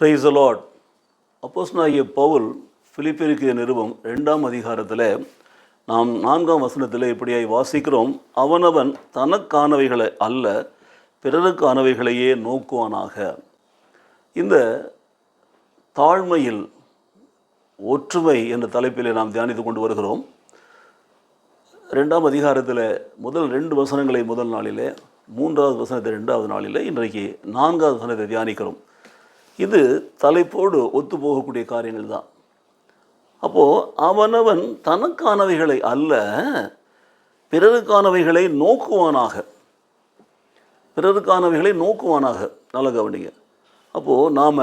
Praise the Lord. அப்போஸ்தலனாகிய பவுல் பிலிப்பியருக்கு நிருபம் 2ஆம் அதிகாரத்தில் நாம் 4ஆம் வசனத்தில் இப்படியாய் வாசிக்கிறோம். அவனவன் தனக்கானவைகளை அல்ல பிறருக்கானவைகளையே நோக்குவானாக. இந்த தாழ்மையில் ஒற்றுமை என்ற தலைப்பில் நாம் தியானித்து கொண்டு வருகிறோம். 2ஆம் அதிகாரத்தில் முதல் 2 வசனங்களை முதல் நாளிலே, 3வது வசனத்தை 2வது நாளிலே, இன்றைக்கு 4வது வசனத்தை தியானிக்கிறோம். இது தலைப்போடு ஒத்து போகக்கூடிய காரியங்கள் தான். அப்போது அவனவன் தனக்கானவைகளை அல்ல பிறருக்கானவைகளை நோக்குவானாக. பிறருக்கானவைகளை நோக்குவானாக. நல்ல கவனிங்க. அப்போது நாம்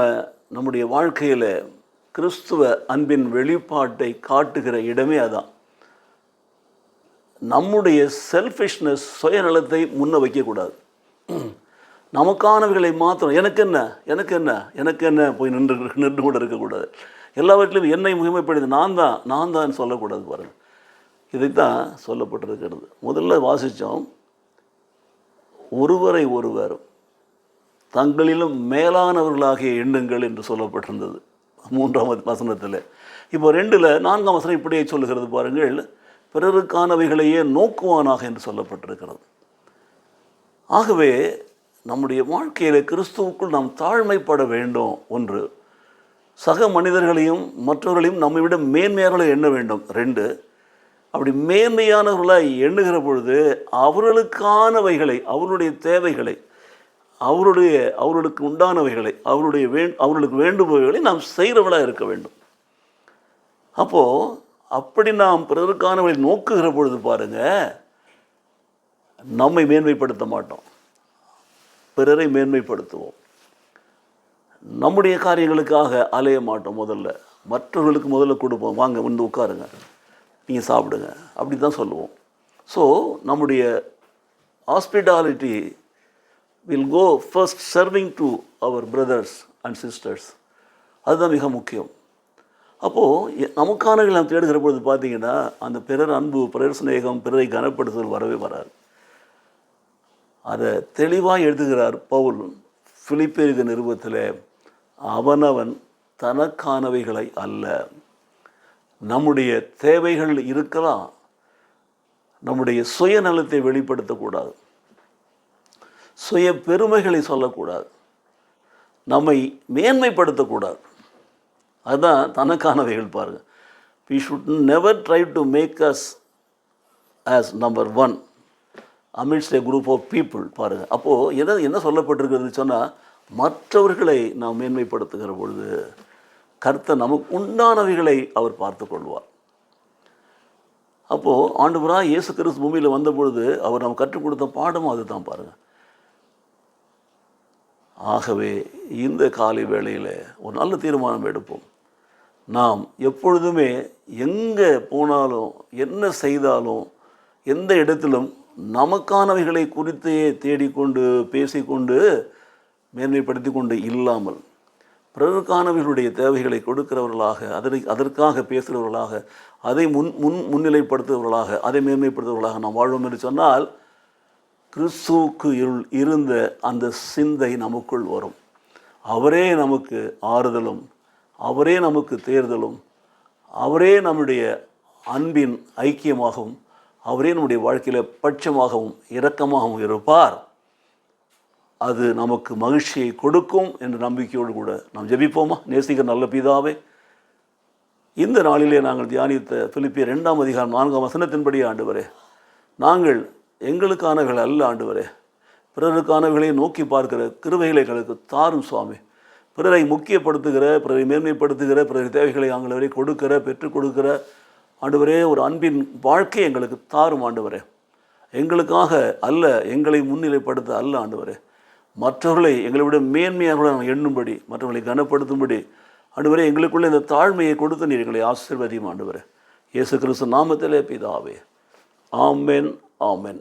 நம்முடைய வாழ்க்கையில் கிறிஸ்துவ அன்பின் வெளிப்பாட்டை காட்டுகிற இடமே அதான். நம்முடைய செல்ஃபிஷ்னஸ், சுயநலத்தை முன்ன வைக்கக்கூடாது. நமக்கானவைகளை மாத்திரம் எனக்கு என்ன போய் நின்று கூட இருக்கக்கூடாது. எல்லாவற்றிலும் என்னை முகமைப்படுது, நான் தான் சொல்லக்கூடாது. பாருங்கள், இதைத்தான் சொல்லப்பட்டிருக்கிறது. முதல்ல வாசித்தோம், ஒருவரை ஒருவர் தங்களிலும் மேலானவர்களாகிய எண்ணுங்கள் என்று சொல்லப்பட்டிருந்தது 3ஆம் வசனத்தில். இப்போ 4ஆம் வசனம் இப்படியே சொல்லுகிறது பாருங்கள், பிறருக்கானவைகளையே நோக்குவானாக என்று சொல்லப்பட்டிருக்கிறது. ஆகவே நம்முடைய வாழ்க்கையில் கிறிஸ்துவுக்குள் நாம் தாழ்மைப்பட வேண்டும். ஒன்று, சக மனிதர்களையும் மற்றவர்களையும் நம்மை விட மேன்மையாக எண்ண வேண்டும். 2, அப்படி மேன்மையானவர்களாக எண்ணுகிற பொழுது அவர்களுக்கானவைகளை, அவருடைய தேவைகளை, அவர்களுக்கு உண்டானவைகளை, அவர்களுக்கு வேண்டுபவைகளை நாம் செய்கிறவர்களாக இருக்க வேண்டும். அப்போது அப்படி நாம் பிறருக்கானவர்களை நோக்குகிற பொழுது பாருங்கள், நம்மை மேன்மைப்படுத்த மாட்டோம், பிறரை மேன்மைப்படுத்துவோம். நம்முடைய காரியங்களுக்காக அலைய மாட்டோம். மற்றவர்களுக்கு முதல்ல கொடுப்போம். வாங்க வந்து உட்காருங்க, நீங்கள் சாப்பிடுங்க, அப்படி தான் சொல்லுவோம். ஸோ நம்முடைய hospitality will go first serving to our brothers and sisters. அதுதான் மிக முக்கியம். அப்போது நமக்கானவர்கள் நாம் தேடுகிற பொழுது பார்த்தீங்கன்னா அந்த பிறர் அன்பு, பிறர் சிநேகம், பிறரை கனப்படுத்துதல் வரவே வராது. அதை தெளிவாக எழுதுகிறார் பவுல் பிலிப்பியருக்கு நிருபத்தில். அவனவன் தனக்கானவைகளை அல்ல. நம்முடைய தேவைகள் இருக்கலாம், நம்முடைய சுயநலத்தை வெளிப்படுத்தக்கூடாது, சுய பெருமைகளை சொல்லக்கூடாது, நம்மை மேன்மைப்படுத்தக்கூடாது. அதுதான் தனக்கானவைகள். பாருங்கள், we should never try to make us as number one amidst a group of people. பாருங்கள், அப்போது என்ன சொல்லப்பட்டிருக்கிறது சொன்னால், மற்றவர்களை நாம் மேன்மைப்படுத்துகிற பொழுது கர்த்தர் நமக்கு உண்டானவைகளை அவர் பார்த்து கொள்வார். அப்போது ஆண்டவராக இயேசு கிறிஸ்து பூமியில் வந்த பொழுது அவர் நாம் கற்றுக் கொடுத்த பாடமும் அது தான். பாருங்கள், ஆகவே இந்த காலை வேளையில் ஒரு நல்ல தீர்மானம் எடுப்போம். நாம் எப்பொழுதுமே எங்கே போனாலும், என்ன செய்தாலும், எந்த இடத்திலும் நமக்கானவைகளை குறித்தே தேடிக்கொண்டு பேசிக்கொண்டு மேன்மைப்படுத்தி கொண்டு இல்லாமல், பிறருக்கானவர்களுடைய தேவைகளை கொடுக்கிறவர்களாக, அதற்காக பேசுகிறவர்களாக, அதை முன்னிலைப்படுத்துகிறவர்களாக, அதை மேன்மைப்படுத்துகிறவர்களாக நாம் வாழ்வோம் என்று சொன்னால், கிறிஸ்துவுக்கு இருந்த அந்த சிந்தை நமக்குள் வரும். அவரே நமக்கு ஆறுதலும், அவரே நமக்கு தேர்தலும், அவரே நம்முடைய அன்பின் ஐக்கியமாகவும், அவரே நம்முடைய வாழ்க்கையில் பட்சமாகவும் இரக்கமாகவும் இருப்பார். அது நமக்கு மகிழ்ச்சியை கொடுக்கும் என்ற நம்பிக்கையோடு கூட நாம் ஜெபிப்போமா? நேசிக்கிற நல்ல பிதாவே, இந்த நாளிலே நாங்கள் தியானித்த பிலிப்பியர் 2ஆம் அதிகாரம் 4ஆம் வசனத்தின்படி ஆண்டவரே, நாங்கள் எங்களுக்கானவர்கள் அல்ல ஆண்டவரே, பிறருக்கானவர்களை நோக்கி பார்க்கிற கிருபைகளை எங்களுக்கு தாரும் சுவாமி. பிறரை முக்கியப்படுத்துகிற, பிறரை மேன்மைப்படுத்துகிற, பிறர் தேவைகளை ஆண்டவரை கொடுக்கிற, பெற்றுக் கொடுக்கிற ஆண்டவரே ஒரு அன்பின் வாழ்க்கை எங்களுக்கு தாரும் ஆண்டவரே. எங்களுக்காக அல்ல, எங்களை முன்னிலைப்படுத்த அல்ல ஆண்டவரே, மற்றவர்களை எங்களை விட மேன்மையாக நாங்கள் எண்ணும்படி, மற்றவர்களை கனப்படுத்தும்படி ஆண்டவரே எங்களுக்குள்ளே இந்த தாழ்மையை கொடுத்து நீர் எங்களை ஆசீர்வதியும் ஆண்டவரே. இயேசு கிறிஸ்து நாமத்திலே பிதாவே, ஆமென், ஆமென்.